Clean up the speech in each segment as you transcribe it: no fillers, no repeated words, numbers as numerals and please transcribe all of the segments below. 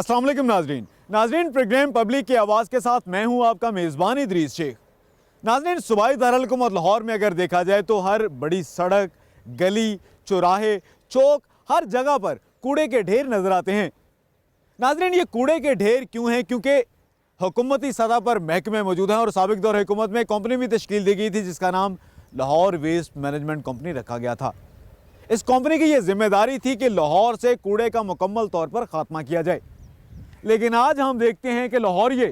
अस्सलाम वालेकुम नाजरीन प्रोग्राम पब्लिक की आवाज़ के साथ मैं हूं आपका मेज़बान इदरीस शेख। नाजरीन, सूबाई दारुल-हुकूमत लाहौर में अगर देखा जाए तो हर बड़ी सड़क, गली, चौराहे, चौक, हर जगह पर कूड़े के ढेर नजर आते हैं। नाजरीन, ये कूड़े के ढेर क्यों हैं? क्योंकि हुकूमती सतह पर महकमे मौजूद हैं और साबिक दौर हुकूमत में कंपनी भी तश्कील दी गई थी जिसका नाम लाहौर वेस्ट मैनेजमेंट कंपनी रखा गया था। इस कंपनी की यह जिम्मेदारी थी कि लाहौर से कूड़े का मुकम्मल तौर पर खात्मा किया जाए। लेकिन आज हम देखते हैं कि लाहौरिये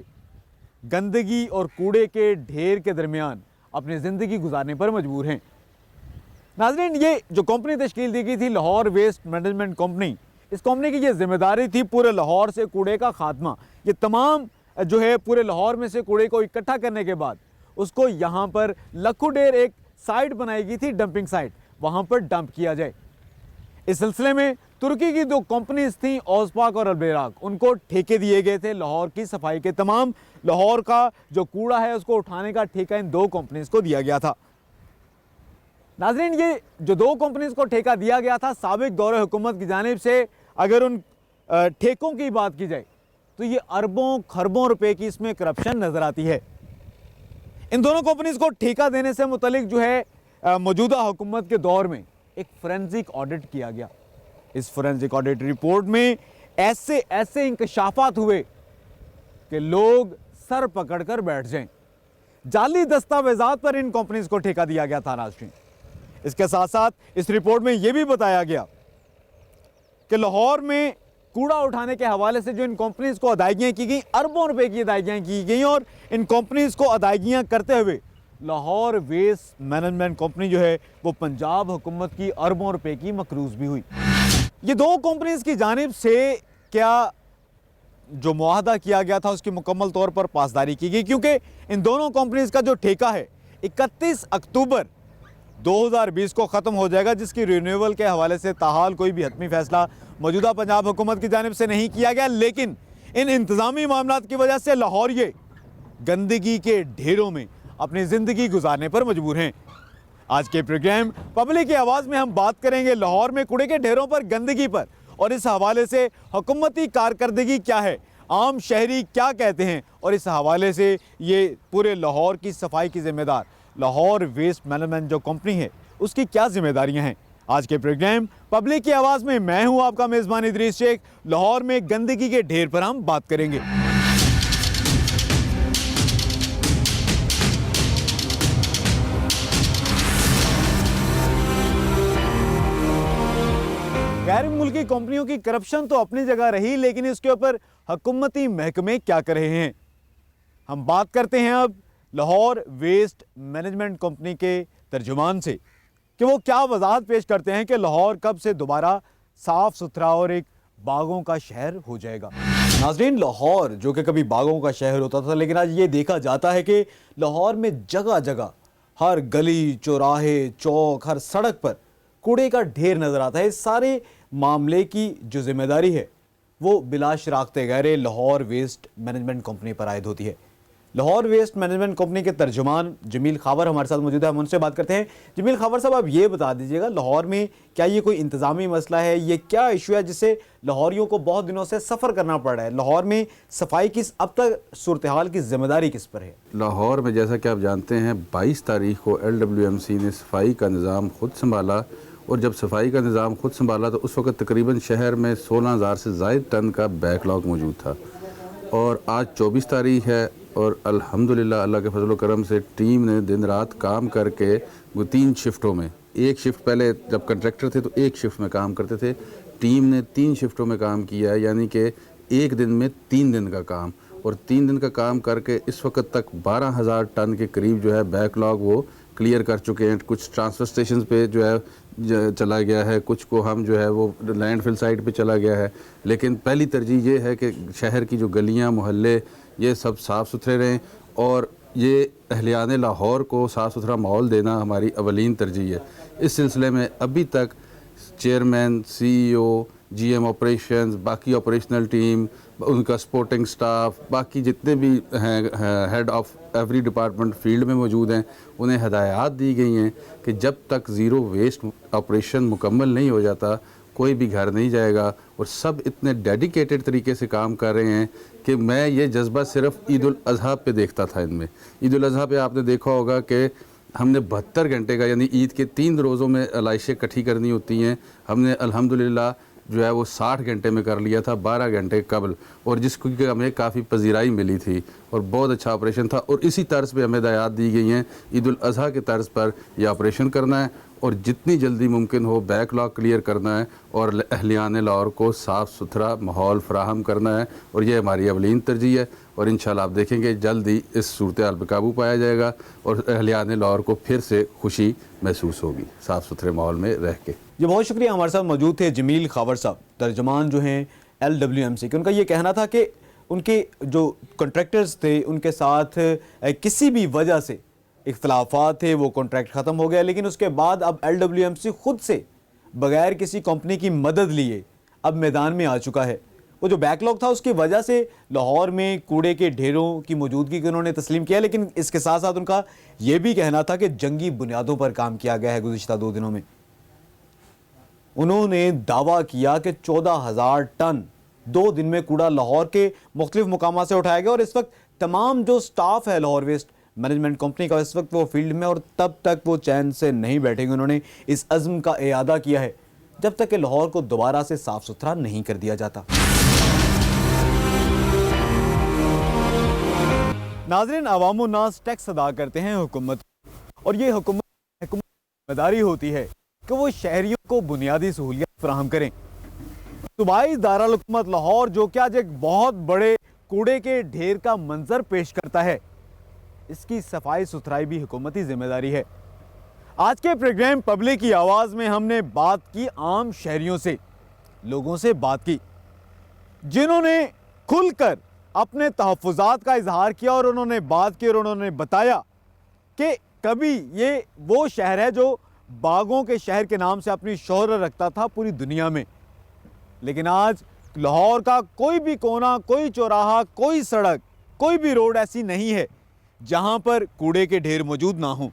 गंदगी और कूड़े के ढेर के दरमियान अपनी ज़िंदगी गुजारने पर मजबूर हैं। नाज़रीन, ये जो कंपनी तश्कील दी गई थी लाहौर वेस्ट मैनेजमेंट कंपनी, इस कंपनी की ये जिम्मेदारी थी पूरे लाहौर से कूड़े का खात्मा। ये तमाम जो है पूरे लाहौर में से कूड़े को इकट्ठा करने के बाद उसको यहाँ पर लखुडेर एक साइट बनाई गई थी, डंपिंग साइट, वहाँ पर डंप किया जाए। इस सिलसिले में तुर्की की दो कंपनीज थी, ओसपाक और अलबेराक, उनको ठेके दिए गए थे लाहौर की सफाई के। तमाम लाहौर का जो कूड़ा है उसको उठाने का ठेका इन दो कंपनीज को दिया गया था। नाज़रीन, ये जो दो कंपनीज को ठेका दिया गया था साबिक दौर हुकूमत की जानिब से, अगर उन ठेकों की बात की जाए तो ये अरबों खरबों रुपए की इसमें करप्शन नजर आती है। इन दोनों कंपनीज को ठेका देने से मुतलिक जो है मौजूदा हुकूमत के दौर में एक फोरेंसिक ऑडिट किया गया। इस फोरेंसिक ऑडिट रिपोर्ट में ऐसे इंकशाफात हुए कि लोग सर पकड़कर बैठ जाएं। जाली दस्तावेजात पर इन कंपनीज को ठेका दिया गया था। नाज़रीन, इसके साथ साथ इस रिपोर्ट में यह भी बताया गया कि लाहौर में कूड़ा उठाने के हवाले से जो इन कंपनीज को अदायगियां की गई, अरबों रुपए की अदायगियां की गई और इन कंपनीज को अदायगियां करते हुए लाहौर वेस्ट मैनेजमेंट कंपनी जो है वो पंजाब हुकूमत की अरबों रुपए की मकरूज भी हुई। ये दो कंपनीज की जानिब से क्या जो मुआहदा किया गया था उसकी मुकम्मल तौर पर पासदारी की गई, क्योंकि इन दोनों कंपनीज का जो ठेका है 31 अक्टूबर 2020 को ख़त्म हो जाएगा, जिसकी रिन्यूअल के हवाले से ताहाल कोई भी हतमी फैसला मौजूदा पंजाब हुकूमत की जानिब से नहीं किया गया। लेकिन इन इंतज़ामी मामलात की वजह से लाहौरिये गंदगी के ढेरों में अपनी ज़िंदगी गुजारने पर मजबूर हैं। आज के प्रोग्राम पब्लिक की आवाज़ में हम बात करेंगे लाहौर में कूड़े के ढेरों पर, गंदगी पर, और इस हवाले से हुकूमती कारकर्दगी क्या है, आम शहरी क्या कहते हैं, और इस हवाले से ये पूरे लाहौर की सफाई की जिम्मेदार लाहौर वेस्ट मैनेजमेंट जो कंपनी है उसकी क्या जिम्मेदारियां हैं। आज के प्रोग्राम पब्लिक की आवाज़ में मैं हूं आपका मेज़बान इदरीस शेख। लाहौर में गंदगी के ढेर पर हम बात करेंगे। गैर मुल्की कंपनियों की करप्शन तो अपनी जगह रही, लेकिन इसके ऊपर हुकूमती महकमे क्या कर रहे हैं। हम बात करते हैं अब लाहौर वेस्ट मैनेजमेंट कंपनी के तर्जुमान से कि वो क्या वजाहत पेश करते हैं कि लाहौर कब से दोबारा साफ सुथरा और एक बागों का शहर हो जाएगा। नाज़रीन, लाहौर जो कि कभी बागों का शहर होता था, लेकिन आज ये देखा जाता है कि लाहौर में जगह जगह, हर गली, चौराहे, चौक, हर सड़क पर कूड़े का ढेर नज़र आता है। इस सारे मामले की जो जिम्मेदारी है वो बिला शराख्ते गैर लाहौर वेस्ट मैनेजमेंट कंपनी पर आयद होती है। लाहौर वेस्ट मैनेजमेंट कंपनी के तर्जुमान जमील खावर हमारे साथ मौजूद है, हम उनसे बात करते हैं। जमील खावर साहब, आप ये बता दीजिएगा, लाहौर में क्या ये कोई इंतज़ामी मसला है, ये क्या इशू है जिससे लाहौरियों को बहुत दिनों से सफ़र करना पड़ रहा है? लाहौर में सफाई की अब तक सूरत हाल की जिम्मेदारी किस पर है? लाहौर में जैसा कि आप जानते हैं 22 तारीख को LWMC ने सफाई का निज़ाम खुद संभाला, और जब सफाई का निज़ाम खुद संभाला तो उस वक्त तकरीबन शहर में 16,000 से ज़ायद टन का बैकलॉग मौजूद था। और आज 24 तारीख है और अल्हम्दुलिल्लाह अल्लाह के फजल व करम से टीम ने दिन रात काम करके वो 3 शिफ्टों में, एक शिफ्ट पहले जब कंट्रैक्टर थे तो एक शिफ्ट में काम करते थे, टीम ने 3 शिफ्टों में काम किया है, यानी कि एक दिन में 3 दिन का काम, और 3 दिन का काम करके इस वक्त तक 12,000 टन के करीब जो है बैकलॉग वो क्लियर कर चुके हैं। कुछ ट्रांसफ़र स्टेशन पे जो है चला गया है, कुछ को हम जो है वो लैंडफिल साइट पे चला गया है। लेकिन पहली तरजीह ये है कि शहर की जो गलियां, मोहल्ले, ये सब साफ़ सुथरे रहें, और ये अहलियान लाहौर को साफ़ सुथरा माहौल देना हमारी अवलीन तरजीह है। इस सिलसिले में अभी तक चेयरमैन, CEO, GM ऑपरेशंस, बाकी ऑपरेशनल टीम, उनका सपोर्टिंग स्टाफ, बाकी जितने भी हैं head of every department field में मौजूद हैं, उन्हें हदायत दी गई हैं कि जब तक ज़ीरो वेस्ट ऑपरेशन मुकम्मल नहीं हो जाता कोई भी घर नहीं जाएगा, और सब इतने डेडिकेटेड तरीके से काम कर रहे हैं कि मैं ये जज्बा सिर्फ ईद उल अज़हा पे देखता था इनमें। ईद उल अज़हा पे आपने देखा होगा कि हमने 72 घंटे का, यानी ईद के 3 रोज़ों में अलाइशें इकट्ठी करनी होती हैं, हमने अल्हम्दुलिल्लाह जो है वो 60 घंटे में कर लिया था, 12 घंटे कबल, और जिसको कि हमें काफ़ी पजीराई मिली थी और बहुत अच्छा ऑपरेशन था। और इसी तर्ज पे हमें हिदायत दी गई हैं ईद उल अज़हा के तर्ज पर यह ऑपरेशन करना है और जितनी जल्दी मुमकिन हो बैकलॉग क्लियर करना है और अहलियान लाहौर को साफ़ सुथरा माहौल फराहम करना है, और ये हमारी अवलीन तरजीह है। और इंशाल्लाह आप देखेंगे जल्द ही इस सूरत हाल पर काबू पाया जाएगा और अहलियान लाहौर को फिर से खुशी महसूस होगी साफ़ सुथरे माहौल में रह के। ये बहुत शुक्रिया। हमारे साथ मौजूद थे जमील खावर साहब, तर्जमान जो हैं LWMC के। उनका ये कहना था कि उनके जो कॉन्ट्रैक्टर्स थे उनके साथ किसी भी वजह से इख्तलाफात थे, वो कॉन्ट्रैक्ट ख़त्म हो गया, लेकिन उसके बाद अब LWMC खुद से बगैर किसी कंपनी की मदद लिए अब मैदान में आ चुका है। वो जो बैकलॉग था उसकी वजह से लाहौर में कूड़े के ढेरों की मौजूदगी को उन्होंने तस्लीम किया, लेकिन इसके साथ साथ उनका ये भी कहना था कि जंगी बुनियादों पर काम किया गया है। गुज़िश्ता 2 दिनों में उन्होंने दावा किया कि 14,000 टन 2 दिन में कूड़ा लाहौर के मुख्तलिफ मुकामात से उठाया गया, और इस वक्त तमाम जो स्टाफ है लाहौर वेस्ट मैनेजमेंट कंपनी का इस वक्त वो फील्ड में, और तब तक वो चैन से नहीं बैठेंगे। उन्होंने इस अज़्म का इयादा किया है जब तक कि लाहौर को दोबारा से साफ सुथरा नहीं कर दिया जाता। नाज़रीन, अवाम नास टैक्स अदा करते हैं हुकूमत, और ये हुकूमत की जिम्मेदारी होती है कि वो शहरियों को बुनियादी सहूलियत फराहम करें। सूबाई दारुल हुकूमत लाहौर जो कि आज एक बहुत बड़े कूड़े के ढेर का मंजर पेश करता है, इसकी सफाई सुथराई भी हुकूमती जिम्मेदारी है। आज के प्रोग्राम पब्लिक की आवाज़ में हमने बात की आम शहरियों से, लोगों से बात की जिन्होंने खुलकर अपने तहफ़्फ़ुज़ात का इजहार किया, और उन्होंने बात की और उन्होंने बताया कि कभी ये वो शहर है जो बागों के शहर के नाम से अपनी शोहरत रखता था पूरी दुनिया में, लेकिन आज लाहौर का कोई भी कोना, कोई चौराहा, कोई सड़क, कोई भी रोड ऐसी नहीं है जहां पर कूड़े के ढेर मौजूद ना हो।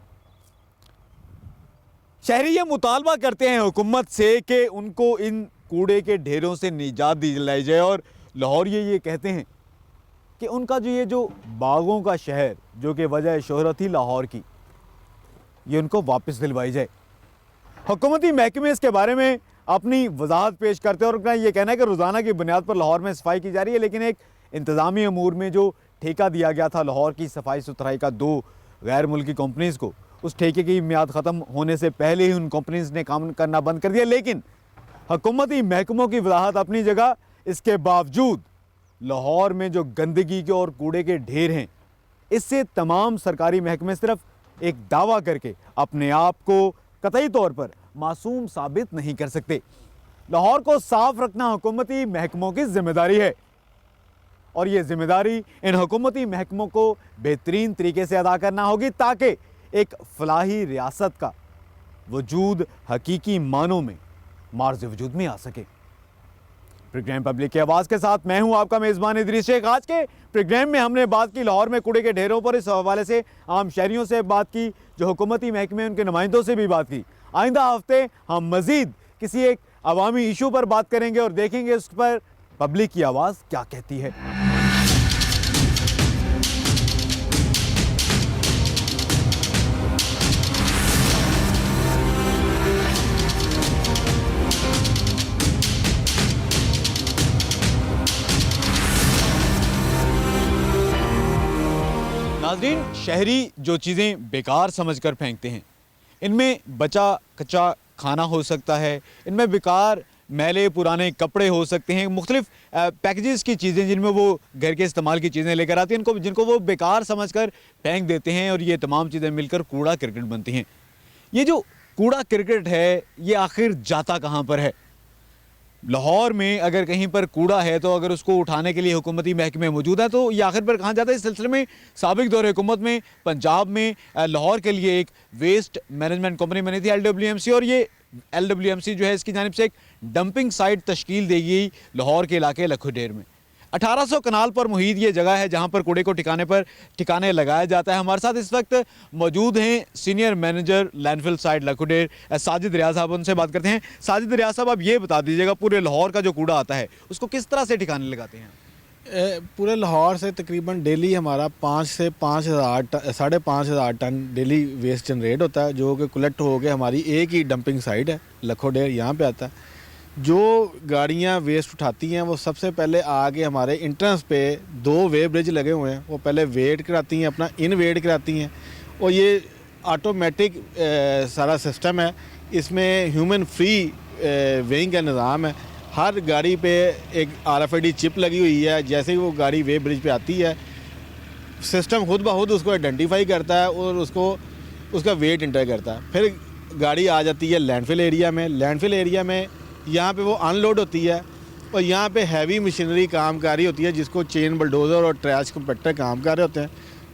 शहरी ये मुतालबा करते हैं हुकूमत से कि उनको इन कूड़े के ढेरों से निजात दिलाई जाए, और लाहौर ये कहते हैं कि उनका जो बागों का शहर जो कि वजह शोहरत थी लाहौर की, ये उनको वापस दिलवाई जाए। हुकूमती महकमे इसके बारे में अपनी वजाहत पेश करते हैं और उनका ये कहना है कि रोज़ाना की बुनियाद पर लाहौर में सफाई की जा रही है, लेकिन एक इंतज़ामी अमूर में जो ठेका दिया गया था लाहौर की सफाई सुथराई का 2 गैर मुल्की कंपनीज़ को, उस ठेके की मियाद ख़त्म होने से पहले ही उन कंपनीज़ ने काम करना बंद कर दिया। लेकिन हुकूमती महकमों की वजाहत अपनी जगह, इसके बावजूद लाहौर में जो गंदगी के और कूड़े के ढेर हैं, इससे तमाम सरकारी महकमे सिर्फ एक दावा करके अपने आप को कतई तौर पर मासूम साबित नहीं कर सकते। लाहौर को साफ रखना हुकूमती महकमों की जिम्मेदारी है, और ये जिम्मेदारी इन हुकूमती महकमों को बेहतरीन तरीके से अदा करना होगी ताकि एक फलाही रियासत का वजूद हकीकी मानों में मार्ज़ वजूद में आ सके। प्रोग्राम पब्लिक की आवाज़ के साथ मैं हूं आपका मेज़बान इदरीस शेख। आज के प्रोग्राम में हमने बात की लाहौर में कूड़े के ढेरों पर, इस हवाले से आम शहरियों से बात की, जो हुकूमती महकमे उनके नुमाइंदों से भी बात की। आइंदा हफ्ते हम मज़ीद किसी एक अवामी इशू पर बात करेंगे और देखेंगे उस पर पब्लिक की आवाज़ क्या कहती है। नाज़रीन, शहरी जो चीज़ें बेकार समझकर फेंकते हैं, इनमें बचा कच्चा खाना हो सकता है, इनमें बेकार मैले पुराने कपड़े हो सकते हैं, मुख्तलिफ पैकेजेस की चीज़ें जिनमें वो घर के इस्तेमाल की चीज़ें लेकर आते हैं, जिनको वो बेकार समझकर फेंक देते हैं, और ये तमाम चीज़ें मिलकर कूड़ा क्रिकेट बनती हैं। ये जो कूड़ा क्रिकेट है, ये आखिर जाता कहाँ पर है? लाहौर में अगर कहीं पर कूड़ा है तो अगर उसको उठाने के लिए हुकूमती महकमे मौजूद है तो ये आखिर पर कहाँ जाता है? इस सिलसिले में साबिक दौर हुकूमत में पंजाब में लाहौर के लिए एक वेस्ट मैनेजमेंट कंपनी बनी थी LWMC, और ये LWMC जो है इसकी जानिब से एक डंपिंग साइट तश्कील दी गई लाहौर के इलाके लखोडेर में। 1800 कनाल पर मुहित ये जगह है जहां पर कूड़े को ठिकाने लगाया जाता है। हमारे साथ इस वक्त मौजूद हैं senior manager landfill site Lakhuder Sajid Riyaz साहब, उनसे बात करते हैं। साजिद रियाज साहब, आप ये बता दीजिएगा पूरे लाहौर का जो कूड़ा आता है उसको किस तरह से ठिकाने लगाते हैं? पूरे लाहौर से तकरीबन डेली हमारा 5 से 5,000 5,500 टन डेली वेस्ट जनरेट होता है, जो कि कलेक्ट हो के हमारी एक ही डंपिंग साइट है लखोडेर, यहाँ पे आता है। जो गाड़ियाँ वेस्ट उठाती हैं वो सबसे पहले आके हमारे इंट्रेंस पे 2 वे ब्रिज लगे हुए हैं, वो पहले वेट कराती हैं, अपना इन वेट कराती हैं, और ये ऑटोमेटिक सारा सिस्टम है। इसमें ह्यूमन फ्री वेइंग का निज़ाम है। हर गाड़ी पे एक RFID चिप लगी हुई है। जैसे ही वो गाड़ी वे ब्रिज पे आती है, सिस्टम खुद ब खुद उसको आइडेंटिफाई करता है और उसका वेट इंटर करता है। फिर गाड़ी आ जाती है लैंडफिल एरिया में। लैंडफिल एरिया में यहाँ पे वो अनलोड होती है और यहाँ पे हैवी मशीनरी काम कर रही होती है, जिसको चेन बुलडोज़र और ट्रैश कंपैक्टर काम कर रहे होते हैं,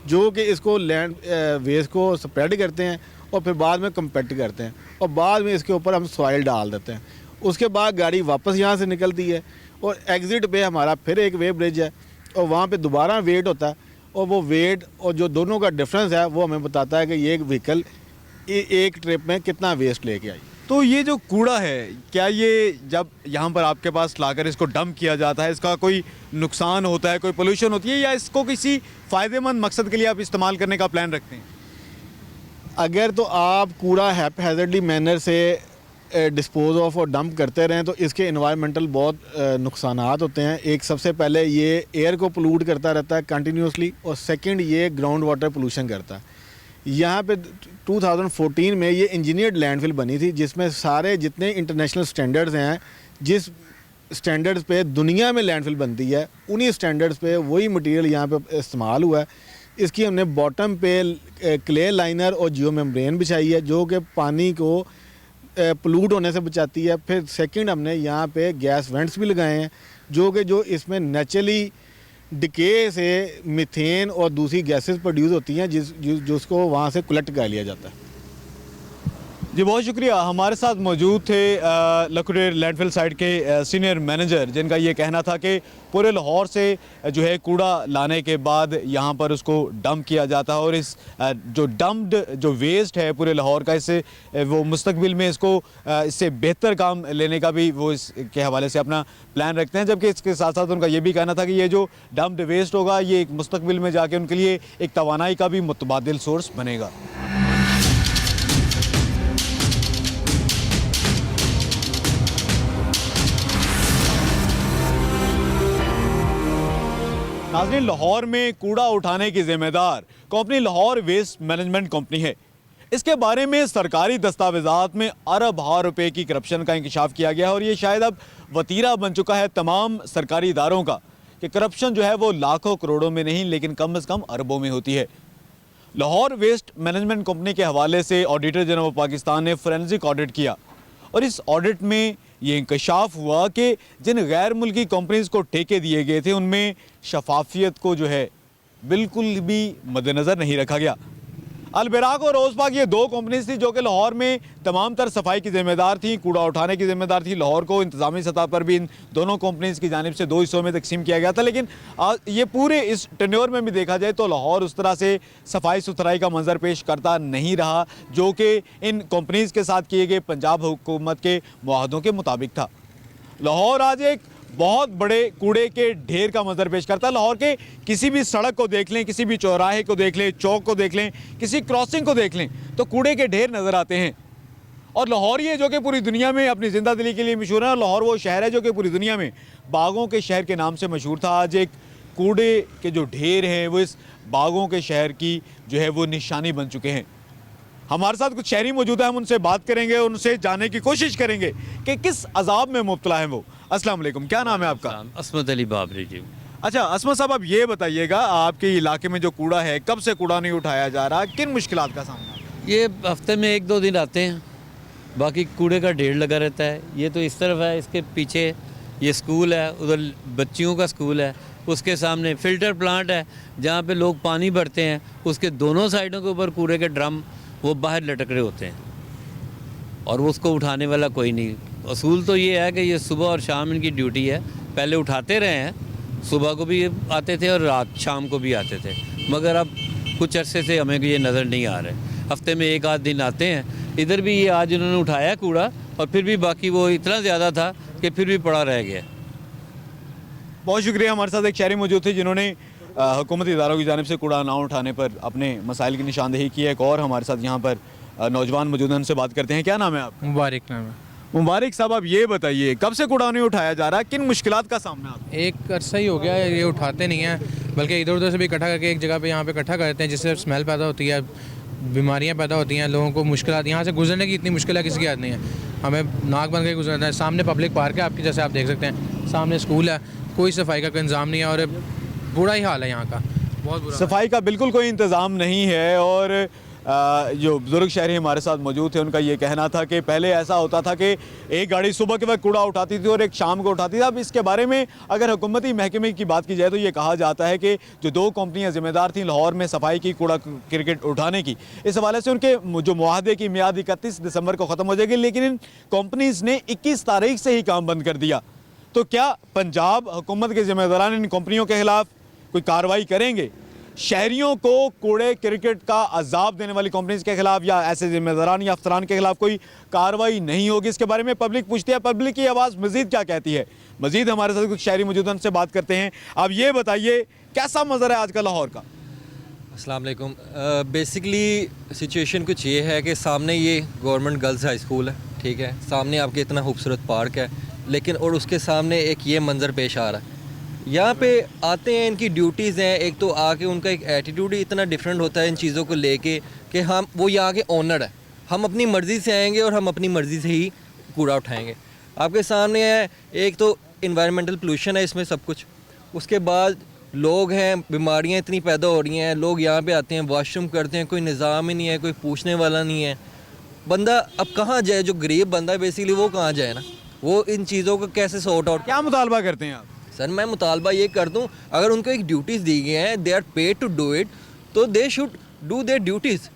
जो कि इसको लैंड वेस्ट को स्प्रेड करते हैं और फिर बाद में कंपैक्ट करते हैं और बाद में इसके ऊपर हम सॉइल डाल देते हैं। उसके बाद गाड़ी वापस यहाँ से निकलती है और एग्ज़िट पे हमारा फिर एक वे ब्रिज है और वहाँ पे दोबारा वेट होता है, और वो वेट और जो दोनों का डिफरेंस है वो हमें बताता है कि ये एक व्हीकल एक ट्रिप में कितना वेस्ट लेके आई। तो ये जो कूड़ा है, क्या ये जब यहाँ पर आपके पास लाकर इसको डंप किया जाता है, इसका कोई नुकसान होता है, कोई पोल्यूशन होती है, या इसको किसी फ़ायदेमंद मकसद के लिए आप इस्तेमाल करने का प्लान रखते हैं? अगर तो आप कूड़ा हैज़ार्डली मैनर से डिस्पोज ऑफ और डंप करते रहें तो इसके इन्वायरमेंटल बहुत नुकसानात होते हैं। एक सबसे पहले ये एयर को पोल्यूट करता रहता है कंटिन्यूसली, और सेकंड ये ग्राउंड वाटर पोल्यूशन करता है। यहाँ पे 2014 में ये इंजीनियर्ड लैंडफिल बनी थी, जिसमें सारे जितने इंटरनेशनल स्टैंडर्ड्स हैं, जिस स्टैंडर्ड्स पे दुनिया में लैंडफिल बनती है, उन्हीं स्टैंडर्ड्स पे वही मटेरियल यहाँ पे इस्तेमाल हुआ है। इसकी हमने बॉटम पे क्ले लाइनर और जियो मेम्ब्रेन बिछाई है, जो कि पानी को पोल्यूट होने से बचाती है। फिर सेकंड हमने यहाँ पे गैस वेंट्स भी लगाए हैं, जो इसमें नेचुरली डिके से मीथेन और दूसरी गैसेस प्रोड्यूस होती हैं, जिसको वहाँ से कलेक्ट कर लिया जाता है। जी, बहुत शुक्रिया। हमारे साथ मौजूद थे लखुडेर लैंडफिल साइट के सीनियर मैनेजर, जिनका ये कहना था कि पूरे लाहौर से जो है कूड़ा लाने के बाद यहाँ पर उसको डंप किया जाता है, और इस जो डंप्ड जो वेस्ट है पूरे लाहौर का, इससे वो मुस्तकबिल में इससे बेहतर काम लेने का भी वो इसके हवाले से अपना प्लान रखते हैं। जबकि इसके साथ साथ उनका ये भी कहना था कि ये जो डंप्ड वेस्ट होगा, ये एक मुस्तकबिल में जाके उनके लिए एक तवानाई का भी मुतबादिल सोर्स बनेगा। नाज़रीन, लाहौर में कूड़ा उठाने की जिम्मेदार company Lahore waste management company है। इसके बारे में सरकारी दस्तावेजात में अरब रुपए की करप्शन का इंकशाफ किया गया है, और ये शायद अब वतीरा बन चुका है तमाम सरकारी इदारों का कि करप्शन जो है वो लाखों करोड़ों में नहीं, लेकिन कम से कम अरबों में होती है। लाहौर वेस्ट मैनेजमेंट कंपनी के हवाले से ऑडिटर जनरल ऑफ पाकिस्तान ने फोरेंसिक ऑडिट किया, और इस ऑडिट में ये इंकशाफ हुआ कि जिन गैर मुल्की कंपनीज़ को ठेके दिए गए थे, उनमें शफाफियत को जो है बिल्कुल भी मद्देनज़र नहीं रखा गया। अलबराक और रोज़पाक ये 2 कंपनीज थी जो कि लाहौर में तमाम तर सफाई की जिम्मेदार थी, कूड़ा उठाने की जिम्मेदार थी। लाहौर को इंतज़ामी सतह पर भी इन दोनों कंपनीज की जानिब से 2 हिस्सों में तकसीम किया गया था। लेकिन ये पूरे इस टेन्योर में भी देखा जाए तो लाहौर उस तरह से सफाई सुथराई का मंजर पेश करता नहीं रहा, जो कि इन कंपनीज के साथ किए गए पंजाब हुकूमत के मुआहदों के मुताबिक था। लाहौर आज एक बहुत बड़े कूड़े के ढेर का मंजर पेश करता है। लाहौर के किसी भी सड़क को देख लें, किसी भी चौराहे को देख लें, चौक को देख लें, किसी क्रॉसिंग को देख लें, तो कूड़े के ढेर नज़र आते हैं। और लाहौर ये जो कि पूरी दुनिया में अपनी जिंदा दिली के लिए मशहूर है, और लाहौर वो शहर है जो कि पूरी दुनिया में बागों के शहर के नाम से मशहूर था। आज एक कूड़े के जो ढेर हैं वो इस बागों के शहर की जो है वो निशानी बन चुके हैं। हमारे साथ कुछ शहरी मौजूद है, हम उनसे बात करेंगे, उनसे जानने की कोशिश करेंगे कि किस अजाब में मुब्तला है वो। अस्सलाम वालेकुम, क्या नाम है आपका? असमत अली बाबरी जी। अच्छा असमत साहब, आप ये बताइएगा, आपके इलाके में जो कूड़ा है, कब से कूड़ा नहीं उठाया जा रहा, किन मुश्किलात का सामना है? ये हफ्ते में 1-2 दिन आते हैं, बाकी कूड़े का ढेर लगा रहता है। ये तो इस तरफ है, इसके पीछे ये स्कूल है, उधर बच्चियों का स्कूल है, उसके सामने फ़िल्टर प्लांट है जहाँ पे लोग पानी भरते हैं, उसके दोनों साइडों के ऊपर कूड़े के ड्रम वो बाहर लटक रहे होते हैं, और वो उसको उठाने वाला कोई नहीं। असूल तो ये है कि ये सुबह और शाम इनकी ड्यूटी है, पहले उठाते रहे हैं, सुबह को भी आते थे और रात शाम को भी आते थे, मगर अब कुछ अरसे से हमें ये नज़र नहीं आ रहे। हफ्ते में एक आध दिन आते हैं। इधर भी ये आज इन्होंने उठाया कूड़ा और फिर भी बाकी वो इतना ज़्यादा था कि फिर भी पड़ा रह गया। बहुत शुक्रिया। हमारे साथ एक शहरी मौजूद थे जिन्होंने हुकूमती इदारों की जानिब से कूड़ा ना उठाने पर अपने मसाइल की निशानदेही की है। एक और हमारे साथ यहाँ पर नौजवान मौजूद हैं, उनसे बात करते हैं। क्या नाम है आपका? मुबारक नाम है। मुबारक साहब, आप ये बताइए कब से कूड़ा नहीं उठाया जा रहा, किन मुश्किलात का सामना आता है? एक अरसा ही हो गया है, ये उठाते नहीं हैं, बल्कि इधर उधर से भी इकट्ठा करके एक जगह पे यहाँ पे इकट्ठा करते हैं, जिससे स्मेल पैदा होती है, बीमारियाँ पैदा होती हैं, लोगों को मुश्किलात, यहाँ से गुजरने की इतनी मुश्किल है किसी की याद नहीं है। हमें नाक बंद करके गुजरना है। सामने पब्लिक पार्क है आपकी, जैसे आप देख सकते हैं, सामने स्कूल है, कोई सफाई का कोई इंतज़ाम नहीं है और बुरा ही हाल है यहाँ का, बहुत बुरा। सफाई का बिल्कुल कोई इंतज़ाम नहीं है। और जो बुजुर्ग शहरी हमारे साथ मौजूद थे उनका ये कहना था कि पहले ऐसा होता था कि एक गाड़ी सुबह के वक्त कूड़ा उठाती थी और एक शाम को उठाती थी। अब इसके बारे में अगर हुकूमती महकमे की बात की जाए तो ये कहा जाता है कि जो 2 कंपनियां जिम्मेदार थीं लाहौर में सफाई की, कूड़ा क्रिकेट उठाने की, इस हवाले से उनके जो मुआहदे की मियाद 31 दिसंबर को ख़त्म हो जाएगी, लेकिन इन कंपनीज़ ने 21 तारीख से ही काम बंद कर दिया। तो क्या पंजाब हुकूमत के जिम्मेदारान इन कंपनियों के खिलाफ कोई कार्रवाई करेंगे? शहरियों को कूड़े क्रिकेट का अजाब देने वाली कंपनीज के खिलाफ या ऐसे जिम्मेदारान या अफसरान के खिलाफ कोई कार्रवाई नहीं होगी? इसके बारे में पब्लिक पूछती है। पब्लिक की आवाज़ मजीद क्या कहती है? मजीद हमारे साथ कुछ शहरी मौजूद हैं, उनसे बात करते हैं। अब ये बताइए कैसा मंजर है आज का लाहौर का? अस्सलाम वालेकुम। बेसिकली सिचुएशन कुछ ये है कि सामने ये गवर्नमेंट गर्ल्स हाई स्कूल है, ठीक है, सामने आपके इतना खूबसूरत पार्क है, लेकिन और उसके सामने एक ये मंज़र पेश आ रहा है। यहाँ पे आते हैं, इनकी ड्यूटीज़ हैं, एक तो आके उनका एक एटीट्यूड ही इतना डिफरेंट होता है इन चीज़ों को लेके कि हम वो यहाँ के ओनर है, हम अपनी मर्ज़ी से आएंगे और हम अपनी मर्ज़ी से ही कूड़ा उठाएंगे। आपके सामने है, एक तो इन्वायरमेंटल पोल्यूशन है इसमें सब कुछ, उसके बाद लोग हैं, बीमारियाँ इतनी पैदा हो रही हैं, लोग यहाँ पे आते हैं, वॉशरूम करते हैं, कोई निज़ाम ही नहीं है, कोई पूछने वाला नहीं है। बंदा अब कहाँ जाए? जो गरीब बंदा है बेसिकली वो कहाँ जाए ना, वो इन चीज़ों को कैसे सॉर्ट आउट? क्या मुतालबा करते हैं आप? सर मैं मुतालबा ये कर दूं, अगर उनको एक ड्यूटीज़ दी गई हैं, they are paid to do it, तो they should do their duties.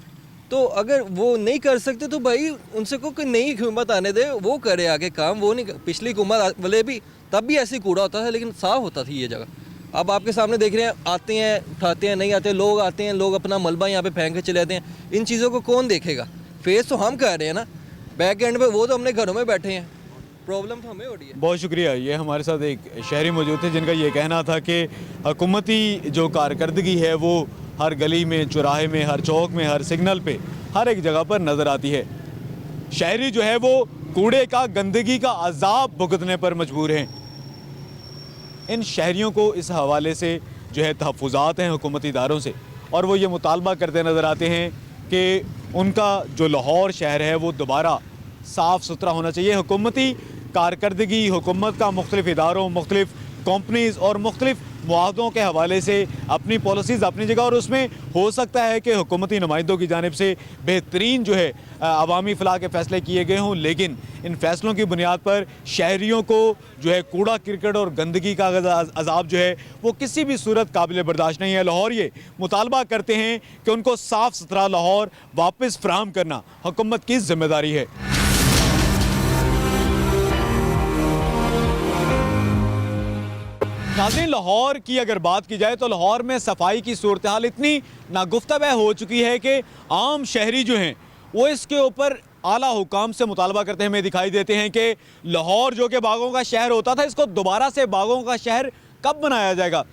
तो अगर वो नहीं कर सकते तो भाई उनसे को कोई नई हुकूमत आने दे, वो करे आगे काम। वो नहीं, पिछली हुकूमत वाले भी तब भी ऐसे कूड़ा होता था लेकिन साफ़ होता थी ये जगह। अब आपके सामने देख रहे हैं, आते हैं उठाते हैं, नहीं आते, लोग आते हैं, लोग अपना मलबा यहाँ पे फेंक के चले जाते हैं। इन चीज़ों को कौन देखेगा? फेस तो हम कर रहे हैं ना, बैक एंड पे वो तो अपने घरों में बैठे हैं, प्रॉब्लम तो हमें हो रही है। बहुत शुक्रिया। ये हमारे साथ एक शहरी मौजूद थे जिनका ये कहना था कि हुकूमती जो कारकर्दगी है वो हर गली में, चौराहे में, हर चौक में, हर सिग्नल पे, हर एक जगह पर नज़र आती है। शहरी जो है वो कूड़े का, गंदगी का अजाब भुगतने पर मजबूर हैं। इन शहरियों को इस हवाले से जो है तहफ़्फ़ुज़ात हैं हुकूमती इदारों से, और वो ये मुतालबा करते नज़र आते हैं कि उनका जो लाहौर शहर है वो दोबारा साफ़ सुथरा होना चाहिए। हुकूमती कारकर्दगी, हुकूमत का मुख्तलिफ़ इदारों, मुख्तलिफ़ कंपनीज़ और मुख्तलिफ़ मुआहदों के हवाले से अपनी पॉलिसीज़ अपनी जगह, और उसमें हो सकता है कि हुकूमती नुमाइंदों की जानिब से बेहतरीन जो है अवामी फ़लाह के फ़ैसले किए गए हों, लेकिन इन फ़ैसलों की बुनियाद पर शहरियों को जो है कूड़ा क्रिकेट और गंदगी का अजाब जो है वो किसी भी सूरत काबिल बर्दाश्त नहीं है। लाहौर ये मुतालबा करते हैं कि उनको साफ़ सुथरा लाहौर वापस फराहम करना हुकूमत की ज़िम्मेदारी है। नाज़रीन, लाहौर की अगर बात की जाए तो लाहौर में सफाई की सूरत हाल इतनी नागुफ्ता हो चुकी है कि आम शहरी जो हैं वो इसके ऊपर आला हुकाम से मुतालबा करते हमें दिखाई देते हैं कि लाहौर जो कि बागों का शहर होता था, इसको दोबारा से बागों का शहर कब बनाया जाएगा?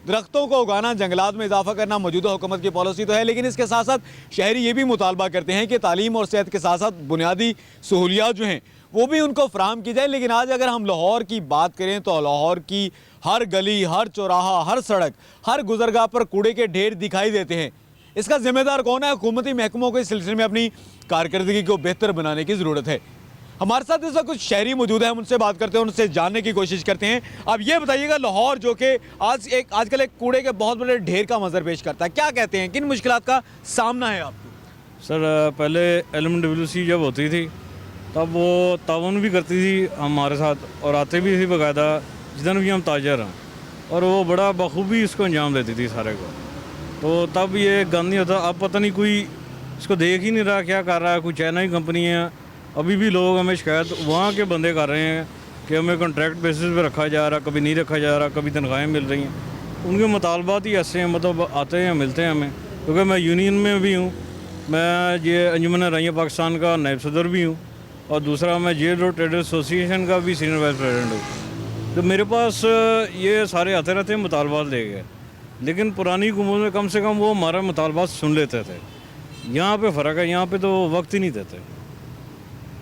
दरख्तों को उगाना, जंगलात में इजाफा करना मौजूदा हुकूमत की पॉलिसी तो है, लेकिन इसके साथ साथ शहरी ये भी मुतालबा करते हैं कि तालीम और सेहत के साथ साथ बुनियादी सहूलियात जो हैं वो भी उनको फराहम की जाए। लेकिन आज अगर हम लाहौर की बात करें तो लाहौर की हर गली, हर चौराहा, हर सड़क, हर गुजरगाह पर कूड़े के ढेर दिखाई देते हैं। इसका जिम्मेदार कौन है? हुकूमती महकमों को इस सिलसिले में अपनी कारकर्दगी को बेहतर बनाने की ज़रूरत है। हमारे साथ इस वक्त कुछ शहरी मौजूद हैं, हम उनसे बात करते हैं, उनसे जानने की कोशिश करते हैं। अब ये बताइएगा, लाहौर जो कि आजकल एक कूड़े के बहुत बड़े ढेर का मंजर पेश करता है, क्या कहते हैं, किन मुश्किलात का सामना है आपको? सर पहले LMWC जब होती थी तब वो ताउन भी करती थी हमारे साथ और आते भी थी बाकायदा, जिधर भी हम ताजर हैं, और वो बड़ा बखूबी इसको अंजाम देती थी सारे को। तो तब ये गंद नहीं होता। अब पता नहीं कोई इसको देख ही नहीं रहा क्या कर रहा है, कोई चाइना की कंपनी है। अभी भी लोग हमें शिकायत वहाँ के बंदे कर रहे हैं कि हमें कॉन्ट्रैक्ट बेसिस पे रखा जा रहा, कभी नहीं रखा जा रहा, कभी तनख्वाहें मिल रही हैं। उनके मुतालबात ही ऐसे हैं, मतलब आते हैं मिलते हैं हमें, क्योंकि मैं यूनियन में भी हूँ, मैं ये अंजुमन राइयाँ पाकिस्तान का नायब सदर भी हूँ, और दूसरा मैं जेल रोड ट्रेडर्स एसोसिएशन का भी सीनियर वाइस प्रेसिडेंट हूँ। तो मेरे पास ये सारे आते रहते हैं, मुतालबात ले गए। लेकिन पुरानी हुकूमत में कम से कम वो हमारा मुतालबात सुन लेते थे। यहाँ पे फ़र्क है, यहाँ पे तो वक्त ही नहीं देते।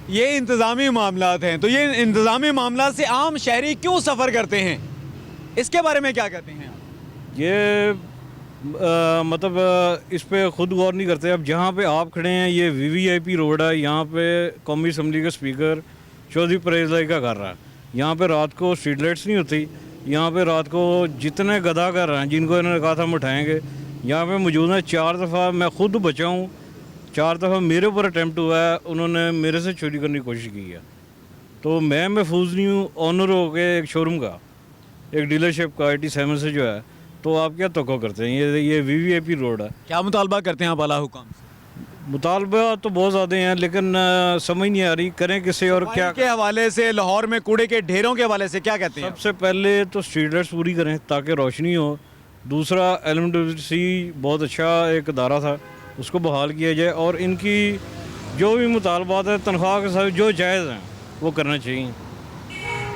ये इंतज़ामी मामलात हैं, तो ये इंतज़ामी मामलात से आम शहरी क्यों सफ़र करते हैं, इसके बारे में क्या कहते हैं आप? ये मतलब इस पे ख़ुद गौर नहीं करते। अब जहाँ पे आप खड़े हैं ये VVIP रोड है, यहाँ पे कौमी असम्बली का स्पीकर चौधरी परवेज़ लाई का कर रहा है। यहाँ पे रात को स्ट्रीट लाइट्स नहीं होती, यहाँ पे रात को जितने गदा कर रहे हैं जिनको इन्होंने कहा था हम उठाएँगे, यहाँ पे मौजूद हैं। 4 दफ़ा मैं खुद बचा हूँ, 4 दफ़ा मेरे ऊपर अटैम्प्ट हुआ है, उन्होंने मेरे से चोरी करने की कोशिश की है। तो मैं महफूज नहीं हूँ। ऑनर हो के एक शोरूम का, एक डीलरशिप का 87 से जो है, तो आप क्या तवक्को करते हैं? ये VVIP रोड है। क्या मुतालबा करते हैं आप आला हुकाम से? मुतालबा तो बहुत ज़्यादा हैं, लेकिन समझ नहीं आ रही करें किसे और क्या। के हवाले से, लाहौर में कूड़े के ढेरों के हवाले से क्या कहते हैं? सबसे पहले तो स्ट्रीट लाइट्स पूरी करें ताकि रोशनी हो। दूसरा, LMWC बहुत अच्छा एक अदारा था, उसको बहाल किया जाए, और इनकी जो भी मुतालबात है तनख्वाह के साथ जो जायज़ हैं वो करना चाहिए।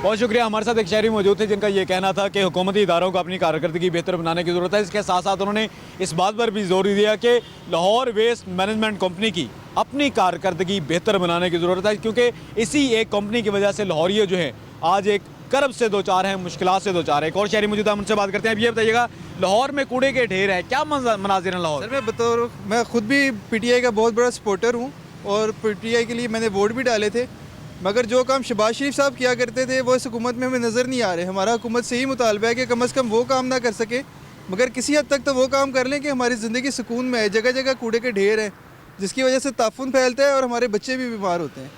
बहुत शुक्रिया। हमारे साथ एक शहरी मौजूद थे जिनका ये कहना था कि हुकूमती इदारों को अपनी कारकर्दगी बेहतर बनाने की ज़रूरत है। इसके साथ साथ उन्होंने इस बात पर भी जोर दिया कि लाहौर वेस्ट मैनेजमेंट कंपनी की अपनी कारकर्दगी बेहतर बनाने की ज़रूरत है, क्योंकि इसी एक कंपनी की वजह से लाहौरिये जो हैं आज एक कर्ब से दो चार हैं, मुश्किलात से दो चार है। एक और शहरी मौजूद है, हम उनसे बात करते हैं। अब ये बताइएगा, लाहौर में कूड़े के ढेर हैं, क्या मनाजिर हैं लाहौर? सर मैं खुद भी PTI का बहुत बड़ा सपोर्टर हूँ, और PTI के लिए मैंने वोट भी डाले थे, मगर जो काम शहबाज शरीफ साहब किया करते थे वो इस हुकूमत में हमें नज़र नहीं आ रहे। हमारा हुकूमत से ही मुतालबा है कि कम अज़ कम वो काम ना कर सके, मगर किसी हद तक तो वो काम कर लें कि हमारी ज़िंदगी सुकून में है। जगह जगह कूड़े के ढेर हैं, जिसकी वजह से ताफुन फैलता है और हमारे बच्चे भी बीमार होते हैं।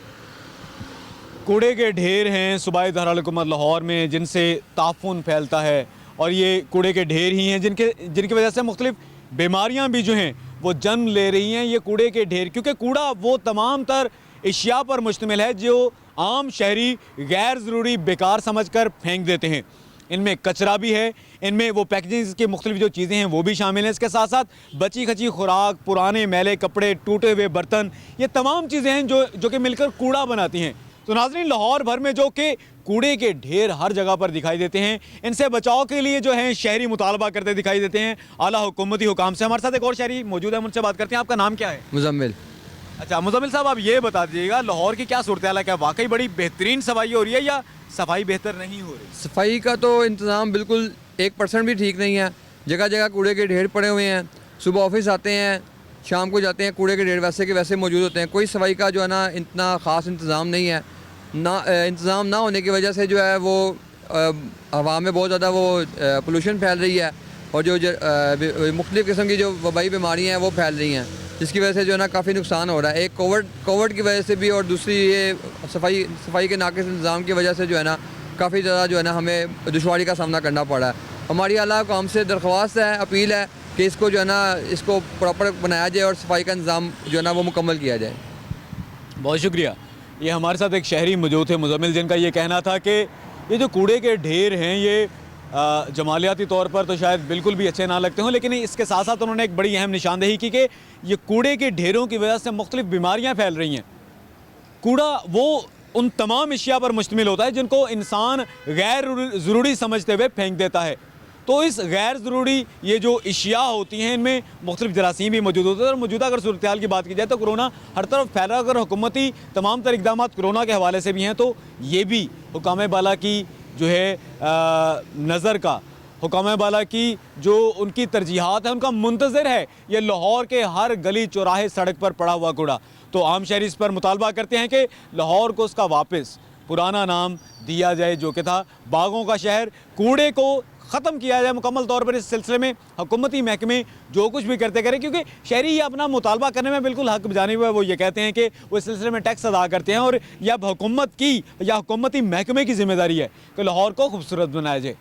कूड़े के ढेर हैं सूबाई दारुल-हुकूमत लाहौर में, जिनसे ताफुन फैलता है, और ये कूड़े के ढेर ही हैं जिनकी वजह से मुख्तलिफ बीमारियाँ भी जो हैं वो जन्म ले रही हैं। ये कूड़े के ढेर, क्योंकि कूड़ा वो तमाम तर अशिया पर मुश्तमिल है जो आम शहरी गैर ज़रूरी बेकार समझकर फेंक देते हैं। इनमें कचरा भी है, इनमें वो पैकेजिंग की मुख्तलिफ जो चीज़ें हैं वो भी शामिल हैं। इसके साथ साथ बची खची खुराक, पुराने मैले कपड़े, टूटे हुए बर्तन, ये तमाम चीज़ें हैं जो कि मिलकर कूड़ा बनाती हैं। तो नाज़रीन, लाहौर भर में जो कि कूड़े के ढेर हर जगह पर दिखाई देते हैं, इनसे बचाव के लिए जो है शहरी मुतालबा करते दिखाई देते हैं आला हुकूमती हुकाम से। हमारे साथ एक और शहरी मौजूद है, उनसे बात करते हैं। आपका नाम क्या है? मुजम्मिल। अच्छा मुजम्मिल साहब, आप ये बता दीजिएगा, लाहौर की क्या सूरत हाल है? क्या वाकई बड़ी बेहतरीन सफाई हो रही है या सफाई बेहतर नहीं हो रही? सफाई का तो इंतज़ाम बिल्कुल 1% भी ठीक नहीं है। जगह जगह कूड़े के ढेर पड़े हुए हैं। सुबह ऑफिस आते हैं, शाम को जाते हैं, कूड़े के ढेर वैसे के वैसे मौजूद होते हैं। कोई सफाई का जो है ना इतना ख़ास इंतज़ाम नहीं है। इंतज़ाम ना होने की वजह से जो है वो हवा में बहुत ज़्यादा वो पोल्यूशन फैल रही है, और जो मुख्तलिफ़ किस्म की जो वबाई बीमारियाँ हैं वो फैल रही हैं, जिसकी वजह से जो है ना काफ़ी नुकसान हो रहा है। एक कोविड की वजह से भी, और दूसरी ये सफाई के नाक़िस इंतज़ाम की वजह से जो है ना काफ़ी ज़्यादा जो है ना हमें दुश्वारी का सामना करना पड़ा है। हमारी आला हुकाम से दरख्वास्त है, अपील है कि इसको जो है ना इसको प्रॉपर बनाया जाए और सफाई का इंतज़ाम जो है ना वो मुकम्मल किया जाए। बहुत शुक्रिया। ये हमारे साथ एक शहरी मौजूद थे मुजम्मिल, जिनका ये कहना था कि ये जो कूड़े के ढेर हैं ये जमालियाती तौर पर तो शायद बिल्कुल भी अच्छे ना लगते हों, लेकिन इसके साथ साथ उन्होंने एक बड़ी अहम निशानदेही की कि ये कूड़े के ढेरों की वजह से मुख्तलिफ बीमारियाँ फैल रही हैं। कूड़ा वो उन तमाम अशिया पर मुश्तमिल होता है जिनको इंसान गैर ज़रूरी समझते हुए फेंक देता है। तो इस गैर ज़रूरी ये जो अशिया होती हैं इनमें मुख्तलिफ जरासीम भी मौजूद होते हैं। और मौजूदा अगर सूरत हाल की बात की जाए तो कोरोना हर तरफ फैला, अगर हुकूमती तमाम तर इक़दाम कोरोना के हवाले से भी हैं तो ये भी हुकाम बाला की जो है नज़र का, हुकाम बाला की जो उनकी तरजीहात है उनका मुंतज़र है ये लाहौर के हर गली चौराहे सड़क पर पड़ा हुआ कूड़ा। तो आम शहरी इस पर मुतालबा करते हैं कि लाहौर को उसका वापस पुराना नाम दिया जाए जो कि था बागों का शहर। कूड़े को ख़त्म किया जाए मुकम्मल तौर पर। इस सिलसिले में हुकूमती महकमे जो कुछ भी करते करें, क्योंकि शहरी ये अपना मुतालबा करने में बिल्कुल हक बजाने हुए वो ये कहते हैं कि वो इस सिलसिले में टैक्स अदा करते हैं, और यह हुकूमत की या हुकूमती महकमे की जिम्मेदारी है कि लाहौर को खूबसूरत बनाया जाए।